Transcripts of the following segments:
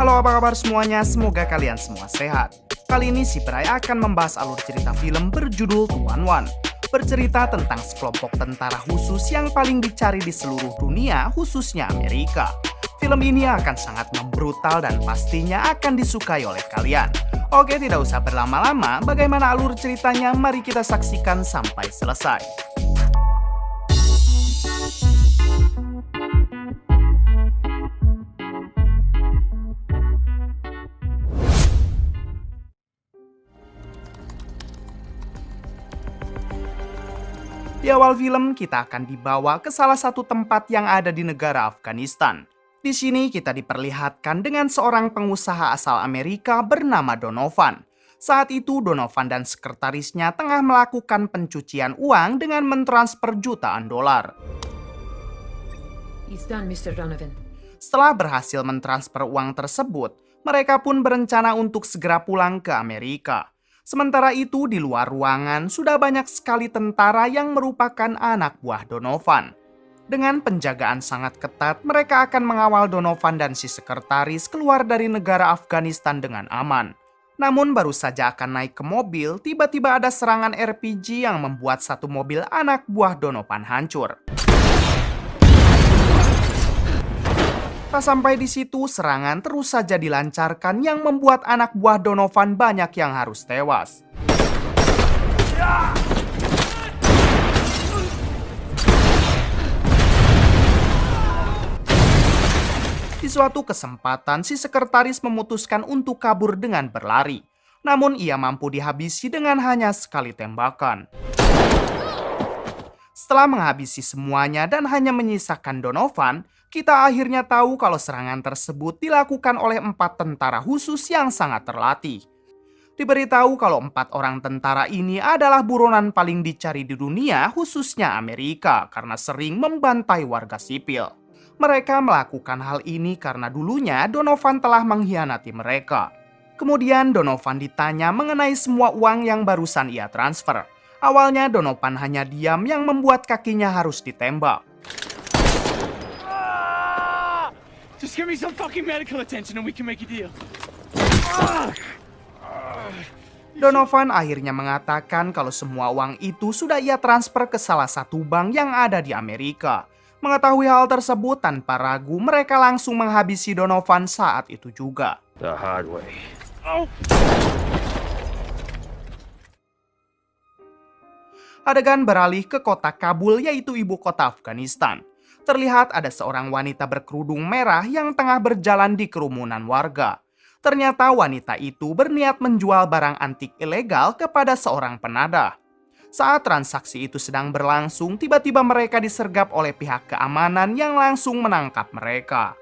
Halo, apa kabar semuanya? Semoga kalian semua sehat. Kali ini si Bray akan membahas alur cerita film berjudul Tuan Wan. Bercerita tentang sekelompok tentara khusus yang paling dicari di seluruh dunia, khususnya Amerika. Film ini akan sangat membrutal dan pastinya akan disukai oleh kalian. Oke, tidak usah berlama-lama, bagaimana alur ceritanya? Mari kita saksikan sampai selesai. Di awal film, kita akan dibawa ke salah satu tempat yang ada di negara Afghanistan. Di sini kita diperlihatkan dengan seorang pengusaha asal Amerika bernama Donovan. Saat itu Donovan dan sekretarisnya tengah melakukan pencucian uang dengan mentransfer jutaan dolar. It's done, Mr. Donovan. Setelah berhasil mentransfer uang tersebut, mereka pun berencana untuk segera pulang ke Amerika. Sementara itu di luar ruangan sudah banyak sekali tentara yang merupakan anak buah Donovan. Dengan penjagaan sangat ketat, mereka akan mengawal Donovan dan si sekretaris keluar dari negara Afghanistan dengan aman. Namun baru saja akan naik ke mobil, tiba-tiba ada serangan RPG yang membuat satu mobil anak buah Donovan hancur. Tak sampai di situ, serangan terus saja dilancarkan yang membuat anak buah Donovan banyak yang harus tewas. Di suatu kesempatan, si sekretaris memutuskan untuk kabur dengan berlari. Namun ia mampu dihabisi dengan hanya sekali tembakan. Setelah menghabisi semuanya dan hanya menyisakan Donovan, kita akhirnya tahu kalau serangan tersebut dilakukan oleh 4 tentara khusus yang sangat terlatih. Diberitahu kalau 4 orang tentara ini adalah buronan paling dicari di dunia, khususnya Amerika, karena sering membantai warga sipil. Mereka melakukan hal ini karena dulunya Donovan telah mengkhianati mereka. Kemudian Donovan ditanya mengenai semua uang yang barusan ia transfer. Awalnya Donovan hanya diam yang membuat kakinya harus ditembak. Just give me some fucking medical attention and we can make a deal. Donovan akhirnya mengatakan kalau semua uang itu sudah ia transfer ke salah satu bank yang ada di Amerika. Mengetahui hal tersebut tanpa ragu, mereka langsung menghabisi Donovan saat itu juga. The hard way. Adegan beralih ke kota Kabul, yaitu ibu kota Afghanistan. Terlihat ada seorang wanita berkerudung merah yang tengah berjalan di kerumunan warga. Ternyata wanita itu berniat menjual barang antik ilegal kepada seorang penadah. Saat transaksi itu sedang berlangsung, tiba-tiba mereka disergap oleh pihak keamanan yang langsung menangkap mereka.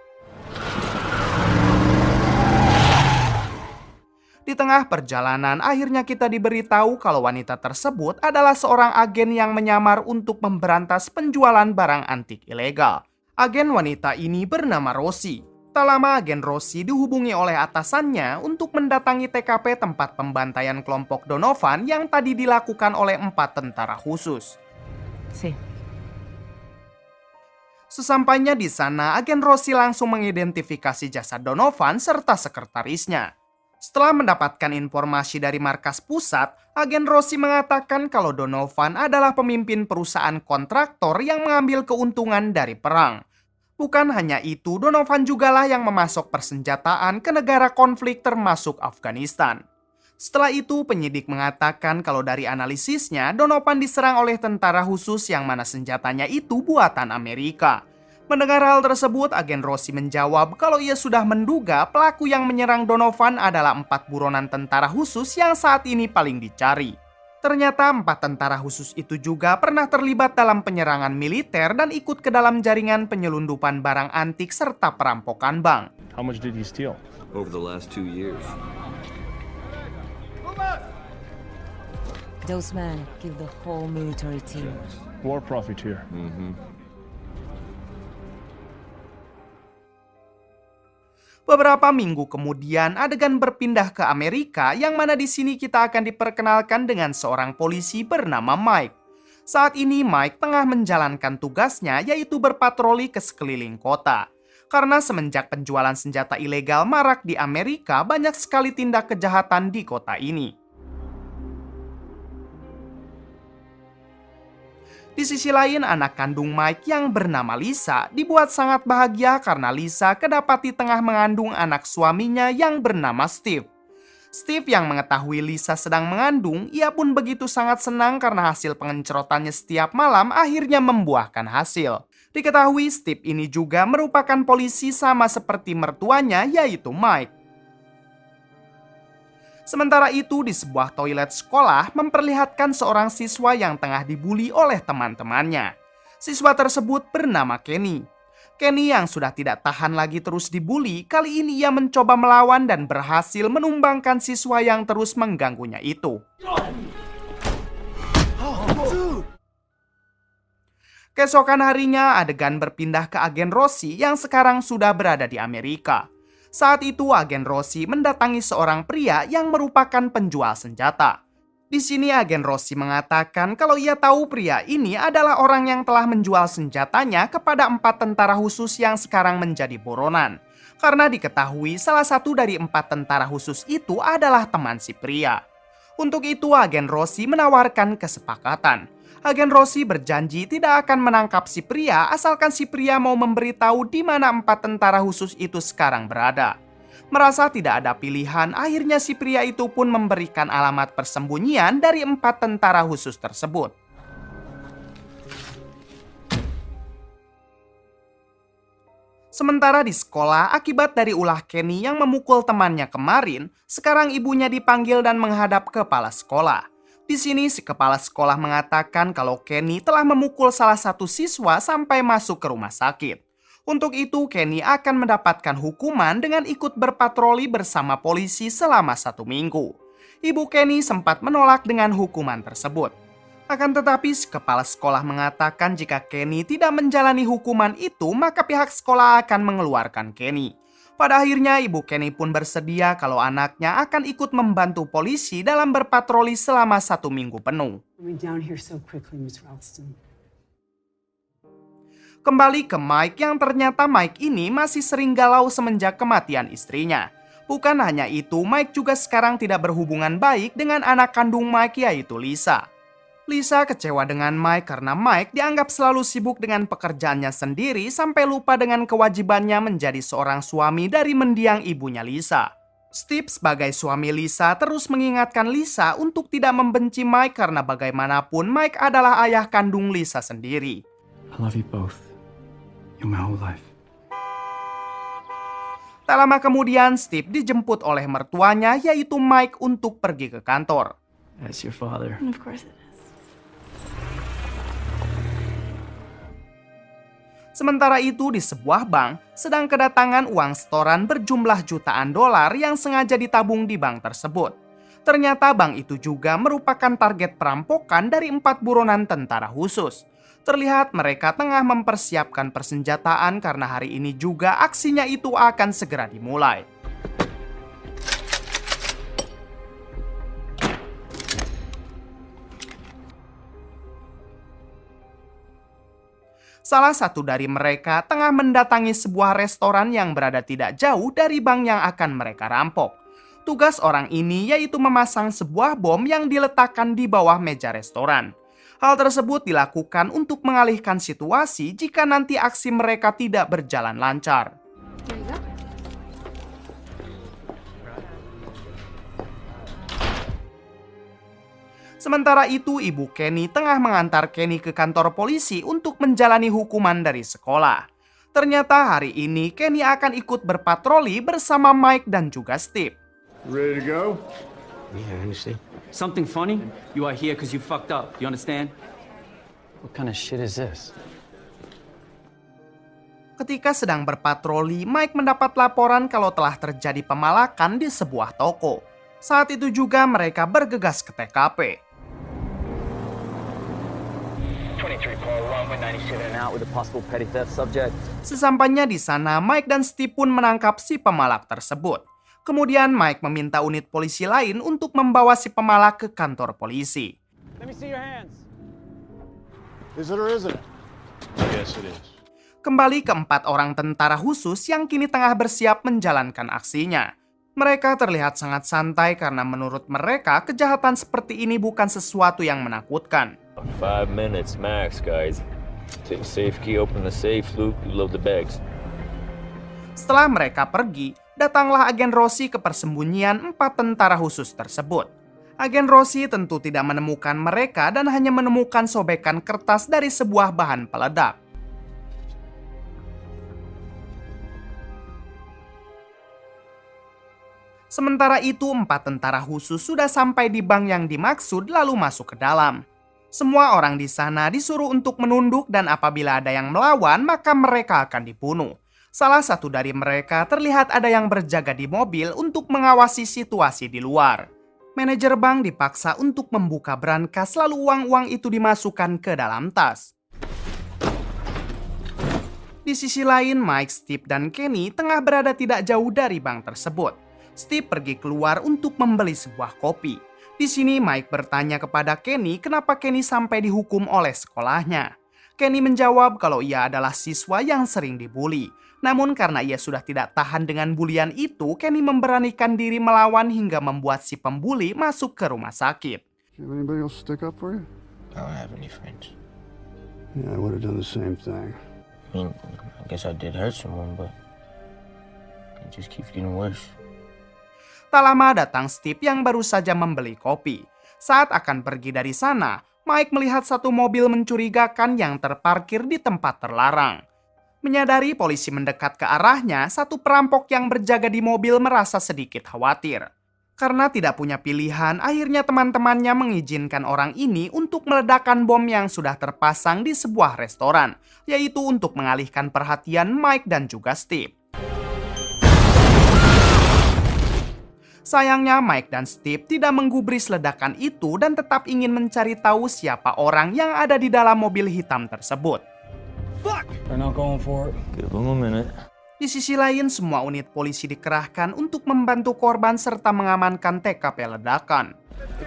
Di tengah perjalanan, akhirnya kita diberitahu kalau wanita tersebut adalah seorang agen yang menyamar untuk memberantas penjualan barang antik ilegal. Agen wanita ini bernama Rosie. Tak lama agen Rosie dihubungi oleh atasannya untuk mendatangi TKP tempat pembantaian kelompok Donovan yang tadi dilakukan oleh 4 tentara khusus. Sesampainya di sana, agen Rosie langsung mengidentifikasi jasad Donovan serta sekretarisnya. Setelah mendapatkan informasi dari markas pusat, agen Rosie mengatakan kalau Donovan adalah pemimpin perusahaan kontraktor yang mengambil keuntungan dari perang. Bukan hanya itu, Donovan jugalah yang memasok persenjataan ke negara konflik termasuk Afghanistan. Setelah itu, penyidik mengatakan kalau dari analisisnya, Donovan diserang oleh tentara khusus yang mana senjatanya itu buatan Amerika. Mendengar hal tersebut, agen Rosie menjawab kalau ia sudah menduga pelaku yang menyerang Donovan adalah 4 buronan tentara khusus yang saat ini paling dicari. Ternyata 4 tentara khusus itu juga pernah terlibat dalam penyerangan militer dan ikut ke dalam jaringan penyelundupan barang antik serta perampokan bank. How much did he steal? Over the last 2 years. Those men killed the whole military team. War profiteer. Beberapa minggu kemudian, adegan berpindah ke Amerika yang mana di sini kita akan diperkenalkan dengan seorang polisi bernama Mike. Saat ini Mike tengah menjalankan tugasnya, yaitu berpatroli ke sekeliling kota. Karena semenjak penjualan senjata ilegal marak di Amerika, banyak sekali tindak kejahatan di kota ini. Di sisi lain, anak kandung Mike yang bernama Lisa dibuat sangat bahagia karena Lisa kedapati tengah mengandung anak suaminya yang bernama Steve. Steve yang mengetahui Lisa sedang mengandung, ia pun begitu sangat senang karena hasil pengencerotannya setiap malam akhirnya membuahkan hasil. Diketahui Steve ini juga merupakan polisi sama seperti mertuanya, yaitu Mike. Sementara itu, di sebuah toilet sekolah memperlihatkan seorang siswa yang tengah dibully oleh teman-temannya. Siswa tersebut bernama Kenny. Kenny yang sudah tidak tahan lagi terus dibully, kali ini ia mencoba melawan dan berhasil menumbangkan siswa yang terus mengganggunya itu. Keesokan harinya, adegan berpindah ke agen Rossi yang sekarang sudah berada di Amerika. Saat itu, agen Rossi mendatangi seorang pria yang merupakan penjual senjata. Di sini agen Rossi mengatakan kalau ia tahu pria ini adalah orang yang telah menjual senjatanya kepada 4 tentara khusus yang sekarang menjadi buronan. Karena diketahui salah satu dari 4 tentara khusus itu adalah teman si pria. Untuk itu, agen Rossi menawarkan kesepakatan. Agen Rossi berjanji tidak akan menangkap si pria asalkan si pria mau memberitahu di mana 4 tentara khusus itu sekarang berada. Merasa tidak ada pilihan, akhirnya si pria itu pun memberikan alamat persembunyian dari 4 tentara khusus tersebut. Sementara di sekolah, akibat dari ulah Kenny yang memukul temannya kemarin, sekarang ibunya dipanggil dan menghadap kepala sekolah. Di sini si kepala sekolah mengatakan kalau Kenny telah memukul salah satu siswa sampai masuk ke rumah sakit. Untuk itu, Kenny akan mendapatkan hukuman dengan ikut berpatroli bersama polisi selama 1 minggu. Ibu Kenny sempat menolak dengan hukuman tersebut. Akan tetapi, si kepala sekolah mengatakan jika Kenny tidak menjalani hukuman itu, maka pihak sekolah akan mengeluarkan Kenny. Pada akhirnya, ibu Kenny pun bersedia kalau anaknya akan ikut membantu polisi dalam berpatroli selama 1 minggu penuh. Kembali ke Mike yang ternyata Mike ini masih sering galau semenjak kematian istrinya. Bukan hanya itu, Mike juga sekarang tidak berhubungan baik dengan anak kandung Mike, yaitu Lisa. Lisa kecewa dengan Mike karena Mike dianggap selalu sibuk dengan pekerjaannya sendiri sampai lupa dengan kewajibannya menjadi seorang suami dari mendiang ibunya Lisa. Steve sebagai suami Lisa terus mengingatkan Lisa untuk tidak membenci Mike karena bagaimanapun Mike adalah ayah kandung Lisa sendiri. I love you both. You're my whole life. Tak lama kemudian Steve dijemput oleh mertuanya yaitu Mike untuk pergi ke kantor. As your father. Of course it is. Sementara itu di sebuah bank sedang kedatangan uang setoran berjumlah jutaan dolar yang sengaja ditabung di bank tersebut. Ternyata bank itu juga merupakan target perampokan dari 4 buronan tentara khusus. Terlihat mereka tengah mempersiapkan persenjataan karena hari ini juga aksinya itu akan segera dimulai. Salah satu dari mereka tengah mendatangi sebuah restoran yang berada tidak jauh dari bank yang akan mereka rampok. Tugas orang ini yaitu memasang sebuah bom yang diletakkan di bawah meja restoran. Hal tersebut dilakukan untuk mengalihkan situasi jika nanti aksi mereka tidak berjalan lancar. Sementara itu, ibu Kenny tengah mengantar Kenny ke kantor polisi untuk menjalani hukuman dari sekolah. Ternyata hari ini Kenny akan ikut berpatroli bersama Mike dan juga Steve. Ready to go? Yeah, I understand. Something funny? You are here because you fucked up. You understand? What kind of shit is this? Ketika sedang berpatroli, Mike mendapat laporan kalau telah terjadi pemalakan di sebuah toko. Saat itu juga mereka bergegas ke TKP. 23 call runway 97 out with a possible petty theft subject. Sesampainya di sana, Mike dan Steve pun menangkap si pemalak tersebut. Kemudian Mike meminta unit polisi lain untuk membawa si pemalak ke kantor polisi. Let me see your hands. Is it or isn't it? Yes, it is. Kembali ke 4 orang tentara khusus yang kini tengah bersiap menjalankan aksinya. Mereka terlihat sangat santai karena menurut mereka kejahatan seperti ini bukan sesuatu yang menakutkan. 5 minutes max, guys. Take the safe key, open the safe, Luke, you load the bags. Setelah mereka pergi, datanglah agen Rossi ke persembunyian 4 tentara khusus tersebut. Agen Rossi tentu tidak menemukan mereka dan hanya menemukan sobekan kertas dari sebuah bahan peledak. Sementara itu, 4 tentara khusus sudah sampai di bank yang dimaksud lalu masuk ke dalam. Semua orang di sana disuruh untuk menunduk dan apabila ada yang melawan, maka mereka akan dibunuh. Salah satu dari mereka terlihat ada yang berjaga di mobil untuk mengawasi situasi di luar. Manajer bank dipaksa untuk membuka brankas lalu uang-uang itu dimasukkan ke dalam tas. Di sisi lain, Mike, Steve, dan Kenny tengah berada tidak jauh dari bank tersebut. Steve pergi keluar untuk membeli sebuah kopi. Di sini Mike bertanya kepada Kenny kenapa Kenny sampai dihukum oleh sekolahnya. Kenny menjawab kalau ia adalah siswa yang sering dibully. Namun karena ia sudah tidak tahan dengan bulian itu, Kenny memberanikan diri melawan hingga membuat si pembuli masuk ke rumah sakit. Have anybody else stick up for you? I don't have any friends. Yeah, I would have done the same thing. I mean, I guess I did hurt someone, but it just keeps getting worse. Tak lama datang Steve yang baru saja membeli kopi. Saat akan pergi dari sana, Mike melihat satu mobil mencurigakan yang terparkir di tempat terlarang. Menyadari polisi mendekat ke arahnya, satu perampok yang berjaga di mobil merasa sedikit khawatir. Karena tidak punya pilihan, akhirnya teman-temannya mengizinkan orang ini untuk meledakkan bom yang sudah terpasang di sebuah restoran, yaitu untuk mengalihkan perhatian Mike dan juga Steve. Sayangnya Mike dan Steve tidak menggubris ledakan itu dan tetap ingin mencari tahu siapa orang yang ada di dalam mobil hitam tersebut. They're not going for it. Give them a minute. Di sisi lain, semua unit polisi dikerahkan untuk membantu korban serta mengamankan TKP ledakan.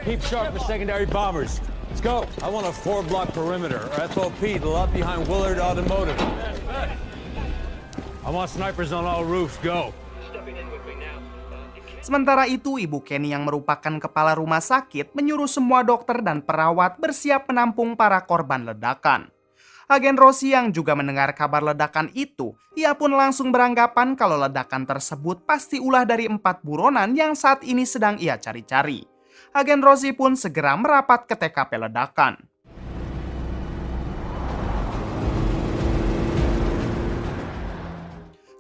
Keep sharp for secondary bombers. Let's go. I want a 4-block perimeter, or FOP, the lot behind Willard Automotive. I want snipers on all roofs. Go. Sementara itu, Ibu Kenny yang merupakan kepala rumah sakit menyuruh semua dokter dan perawat bersiap menampung para korban ledakan. Agen Rossi yang juga mendengar kabar ledakan itu, ia pun langsung beranggapan kalau ledakan tersebut pasti ulah dari 4 buronan yang saat ini sedang ia cari-cari. Agen Rossi pun segera merapat ke TKP ledakan.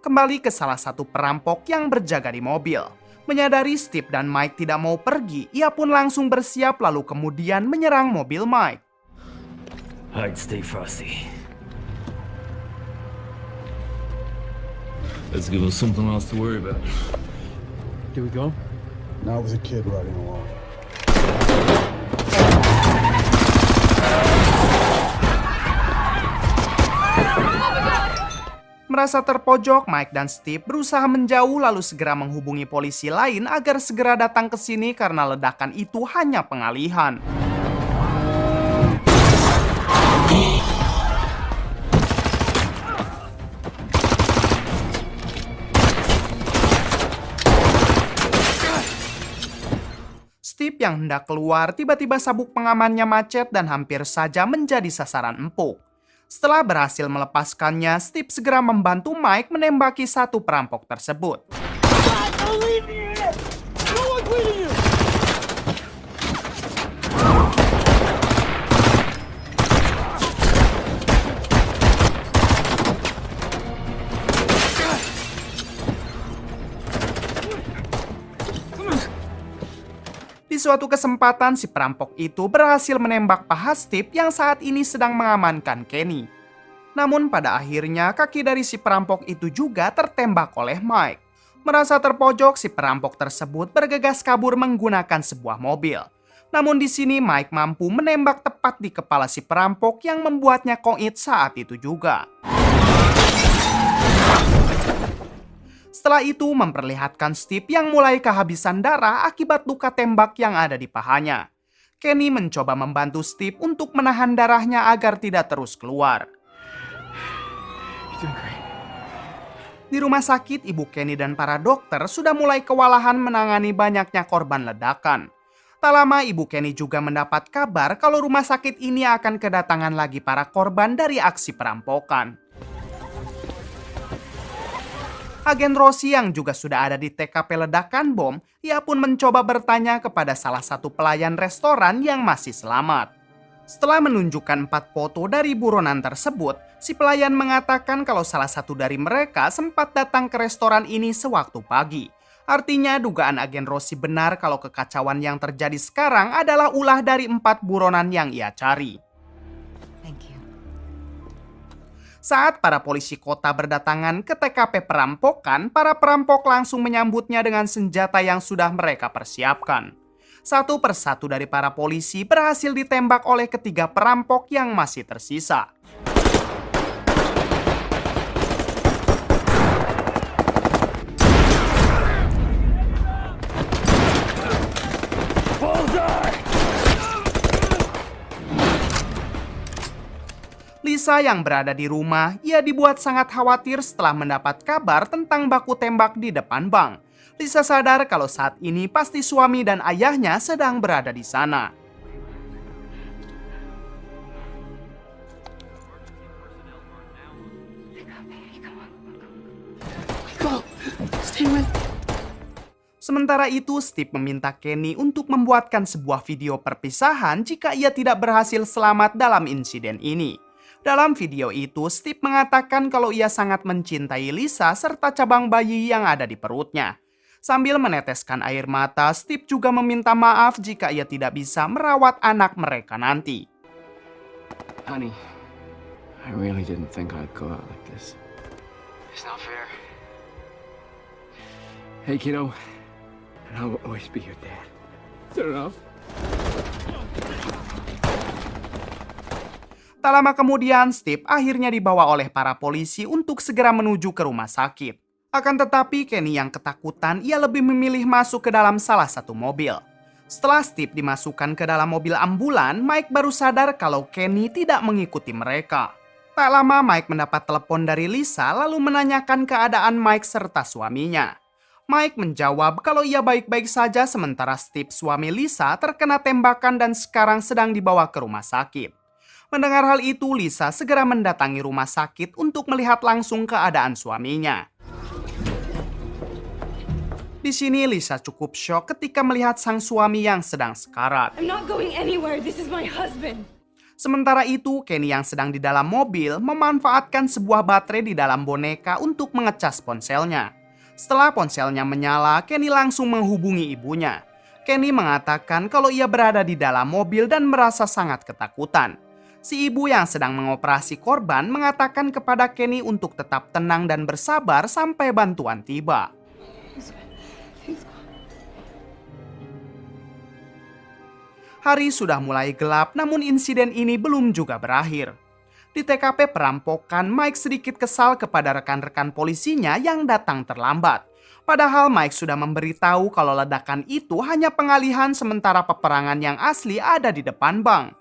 Kembali ke salah satu perampok yang berjaga di mobil. Menyadari Steve dan Mike tidak mau pergi, ia pun langsung bersiap lalu kemudian menyerang mobil Mike. Alright, stay frosty. Let's give us something else to worry about. Do we go? Not with a kid riding along. Merasa terpojok, Mike dan Steve berusaha menjauh lalu segera menghubungi polisi lain agar segera datang ke sini karena ledakan itu hanya pengalihan. Steve yang hendak keluar, tiba-tiba sabuk pengamannya macet dan hampir saja menjadi sasaran empuk. Setelah berhasil melepaskannya, Steve segera membantu Mike menembaki satu perampok tersebut. Di suatu kesempatan, si perampok itu berhasil menembak paha Steve yang saat ini sedang mengamankan Kenny. Namun pada akhirnya kaki dari si perampok itu juga tertembak oleh Mike. Merasa terpojok, si perampok tersebut bergegas kabur menggunakan sebuah mobil. Namun di sini Mike mampu menembak tepat di kepala si perampok yang membuatnya koit saat itu juga. Setelah itu memperlihatkan Steve yang mulai kehabisan darah akibat luka tembak yang ada di pahanya. Kenny mencoba membantu Steve untuk menahan darahnya agar tidak terus keluar. Di rumah sakit, ibu Kenny dan para dokter sudah mulai kewalahan menangani banyaknya korban ledakan. Tak lama ibu Kenny juga mendapat kabar kalau rumah sakit ini akan kedatangan lagi para korban dari aksi perampokan. Agen Rossi yang juga sudah ada di TKP ledakan bom, ia pun mencoba bertanya kepada salah satu pelayan restoran yang masih selamat. Setelah menunjukkan 4 foto dari buronan tersebut, si pelayan mengatakan kalau salah satu dari mereka sempat datang ke restoran ini sewaktu pagi. Artinya dugaan agen Rossi benar kalau kekacauan yang terjadi sekarang adalah ulah dari 4 buronan yang ia cari. Thank you. Saat para polisi kota berdatangan ke TKP perampokan, para perampok langsung menyambutnya dengan senjata yang sudah mereka persiapkan. Satu persatu dari para polisi berhasil ditembak oleh ketiga perampok yang masih tersisa. Lisa yang berada di rumah, ia dibuat sangat khawatir setelah mendapat kabar tentang baku tembak di depan bank. Lisa sadar kalau saat ini pasti suami dan ayahnya sedang berada di sana. Sementara itu, Steve meminta Kenny untuk membuatkan sebuah video perpisahan jika ia tidak berhasil selamat dalam insiden ini. Dalam video itu, Steve mengatakan kalau ia sangat mencintai Lisa serta cabang bayi yang ada di perutnya. Sambil meneteskan air mata, Steve juga meminta maaf jika ia tidak bisa merawat anak mereka nanti. Honey, I really didn't think I'd go out like this. It's not fair. Hey, kiddo, I'll always be your dad. Is that enough? Tak lama kemudian, Steve akhirnya dibawa oleh para polisi untuk segera menuju ke rumah sakit. Akan tetapi, Kenny yang ketakutan, ia lebih memilih masuk ke dalam salah satu mobil. Setelah Steve dimasukkan ke dalam mobil ambulan, Mike baru sadar kalau Kenny tidak mengikuti mereka. Tak lama, Mike mendapat telepon dari Lisa lalu menanyakan keadaan Mike serta suaminya. Mike menjawab kalau ia baik-baik saja sementara Steve, suami Lisa, terkena tembakan dan sekarang sedang dibawa ke rumah sakit. Mendengar hal itu, Lisa segera mendatangi rumah sakit untuk melihat langsung keadaan suaminya. Di sini Lisa cukup syok ketika melihat sang suami yang sedang sekarat. I'm not going anywhere. This is my husband. Sementara itu, Kenny yang sedang di dalam mobil memanfaatkan sebuah baterai di dalam boneka untuk mengecas ponselnya. Setelah ponselnya menyala, Kenny langsung menghubungi ibunya. Kenny mengatakan kalau ia berada di dalam mobil dan merasa sangat ketakutan. Si ibu yang sedang mengoperasi korban mengatakan kepada Kenny untuk tetap tenang dan bersabar sampai bantuan tiba. Hari sudah mulai gelap, namun insiden ini belum juga berakhir. Di TKP perampokan, Mike sedikit kesal kepada rekan-rekan polisinya yang datang terlambat. Padahal Mike sudah memberitahu kalau ledakan itu hanya pengalihan sementara peperangan yang asli ada di depan bank.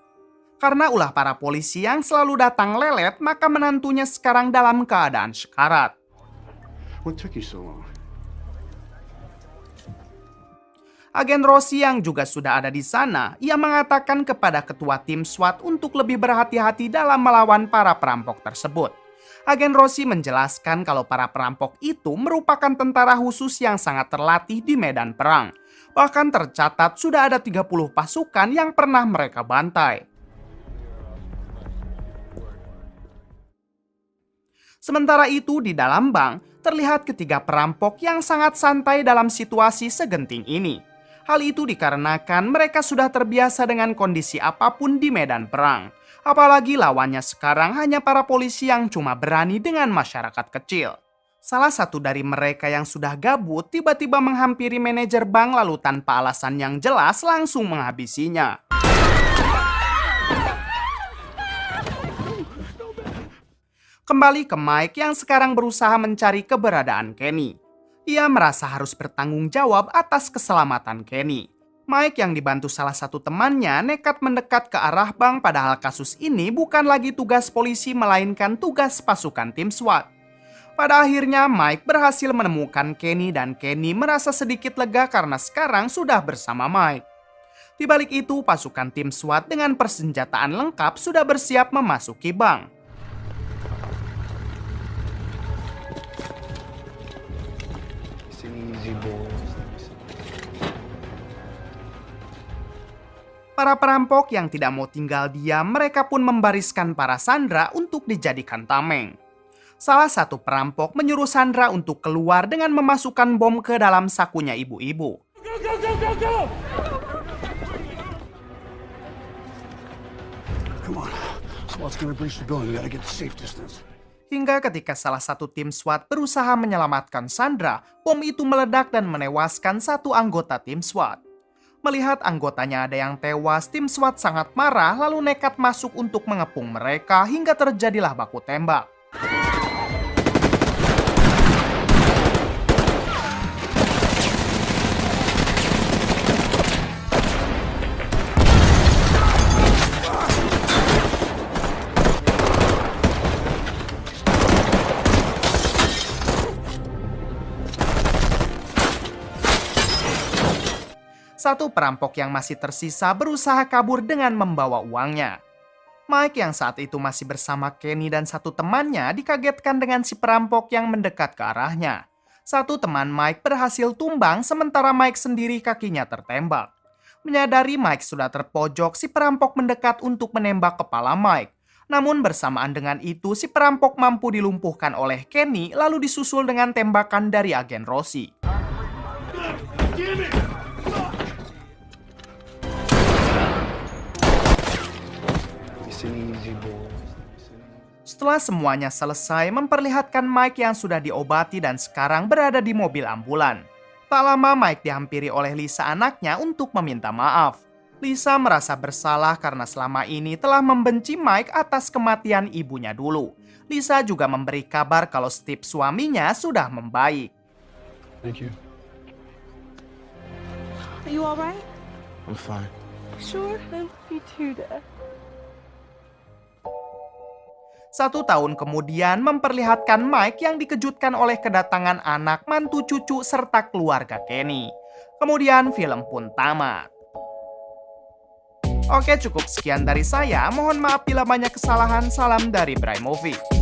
Karena ulah para polisi yang selalu datang lelet, maka menantunya sekarang dalam keadaan sekarat. What took you so long? Agen Rossi yang juga sudah ada di sana, ia mengatakan kepada ketua tim SWAT untuk lebih berhati-hati dalam melawan para perampok tersebut. Agen Rossi menjelaskan kalau para perampok itu merupakan tentara khusus yang sangat terlatih di medan perang. Bahkan tercatat sudah ada 30 pasukan yang pernah mereka bantai. Sementara itu di dalam bank, terlihat ketiga perampok yang sangat santai dalam situasi segenting ini. Hal itu dikarenakan mereka sudah terbiasa dengan kondisi apapun di medan perang. Apalagi lawannya sekarang hanya para polisi yang cuma berani dengan masyarakat kecil. Salah satu dari mereka yang sudah gabut tiba-tiba menghampiri manajer bank lalu tanpa alasan yang jelas langsung menghabisinya. Kembali ke Mike yang sekarang berusaha mencari keberadaan Kenny. Ia merasa harus bertanggung jawab atas keselamatan Kenny. Mike yang dibantu salah satu temannya nekat mendekat ke arah bank, padahal kasus ini bukan lagi tugas polisi melainkan tugas pasukan tim SWAT. Pada akhirnya Mike berhasil menemukan Kenny dan Kenny merasa sedikit lega karena sekarang sudah bersama Mike. Di balik itu, pasukan tim SWAT dengan persenjataan lengkap sudah bersiap memasuki bank. Para perampok yang tidak mau tinggal diam, mereka pun membariskan para sandera untuk dijadikan tameng. Salah satu perampok menyuruh Sandra untuk keluar dengan memasukkan bom ke dalam sakunya ibu-ibu. Come on. SWAT's gonna breach the building. We gotta get to safe distance. Hingga ketika salah satu tim SWAT berusaha menyelamatkan Sandra, bom itu meledak dan menewaskan satu anggota tim SWAT. Melihat anggotanya ada yang tewas, tim SWAT sangat marah lalu nekat masuk untuk mengepung mereka hingga terjadilah baku tembak. Satu perampok yang masih tersisa berusaha kabur dengan membawa uangnya. Mike yang saat itu masih bersama Kenny dan satu temannya dikagetkan dengan si perampok yang mendekat ke arahnya. Satu teman Mike berhasil tumbang sementara Mike sendiri kakinya tertembak. Menyadari Mike sudah terpojok, si perampok mendekat untuk menembak kepala Mike. Namun bersamaan dengan itu si perampok mampu dilumpuhkan oleh Kenny lalu disusul dengan tembakan dari agen Rossi. Setelah semuanya selesai, memperlihatkan Mike yang sudah diobati dan sekarang berada di mobil ambulan. Tak lama Mike dihampiri oleh Lisa anaknya untuk meminta maaf. Lisa merasa bersalah karena selama ini telah membenci Mike atas kematian ibunya dulu. Lisa juga memberi kabar kalau Steve suaminya sudah membaik. Thank you. Are you alright? I'm fine. Sure, I love you too, Dad. 1 tahun kemudian memperlihatkan Mike yang dikejutkan oleh kedatangan anak, mantu, cucu, serta keluarga Kenny. Kemudian film pun tamat. Oke, cukup sekian dari saya. Mohon maaf bila banyak kesalahan. Salam dari Bray Movie.